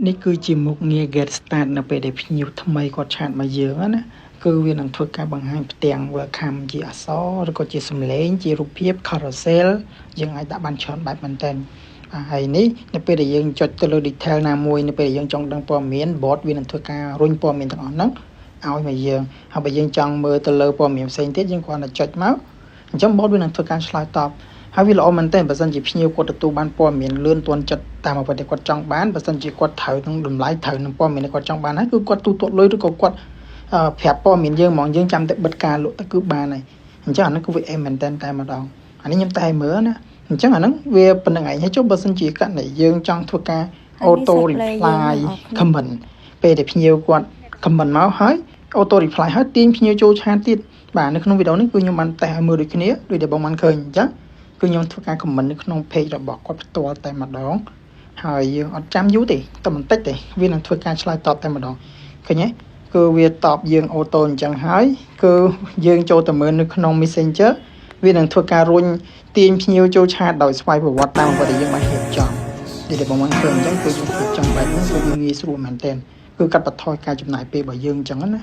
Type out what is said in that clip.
នេះគឺជាមុខងារ get start នៅពេលដែលភ្ញៀវថ្មីគាត់ឆាតមកយើងណាគឺវានឹងធ្វើការបង្ហាញផ្ទាំង welcome ជាអក្សរឬក៏ជាសំឡេងជារូបភាព carousel យើងអាចដាក់បានច្រើនបែបមែនតើហើយនេះនៅពេលដែលយើងចុចទៅលើ detail ណាមួយនៅពេលដែលយើងចង់ដឹងព័ត៌មាន bot វានឹងធ្វើការរុញព័ត៌មានទាំងអស់ហ្នឹងឲ្យមកយើងហើយបើយើងចង់មើលទៅលើព័ត៌មានផ្សេងទៀតយើងគ្រាន់តែចុចមកអញ្ចឹង bot វានឹងធ្វើការឆ្លើយតបហើយវាល្អមែនតើបើសិនជាភ្ញៀវគាត់ទទួលបានព័ត៌មានលឿនទាន់ចិត្តតាមអ្វីដែលគាត់ចង់បានបើសិនជាគាត់ត្រូវនឹងតម្លៃត្រូវនឹងព័ត៌មានដែលគាត់ចង់បានហើយគឺគាត់ទូទាត់លុយឬក៏គាត់ប្រាប់ព័ត៌មានយើងហ្មងយើងចាំតែបិទការលក់ទៅគឺបានហើយអញ្ចឹងអាហ្នឹងគឺវាអេមែនតើតែម្ដងអានេះខ្ញុំតែមើលណាអញ្ចឹងអាហ្នឹងវាប៉ុណ្្នឹងឯងហើយចុះបើសិនជាករណីយើងចង់ធ្វើការ auto reply comment ពេលដែលភ្ញៀវគាត់ comment មកហើយ auto reply ហើយទាញភ្ញៀវចូលឆាតទៀតបាទនៅក្នុងវីដេអូនេះគឺខ្ញុំបានតេស្តឲ្យមើលដូចគ្នាដូចដែលបងបានឃើញអញ្ចឹងគឺខ្ញុំធ្វើការ comment នៅក្នុង page របស់គាត់ផ្ទាល់តែម្ដងហើយយើងអត់ចាំយូរទេតែបន្តិចទេវានឹងធ្វើការឆ្លើយតបតែម្ដងឃើញទេគឺវាតបយើងអូតូអញ្ចឹងហើយគឺយើងចូលទៅមើលនៅក្នុង Messenger វានឹងធ្វើការរុញទាញភ្ញៀវចូលឆាតដោយស្វ័យប្រវត្តិតាមអ្វីដែលយើងបានរៀបចំដូចដែលបងបានឃើញអញ្ចឹងគឺយើងធ្វើចំបែបហ្នឹងគឺវាងាយស្រួលមែនទែនគឺកាត់បន្ថយការចំណាយពេលរបស់យើងអញ្ចឹងណា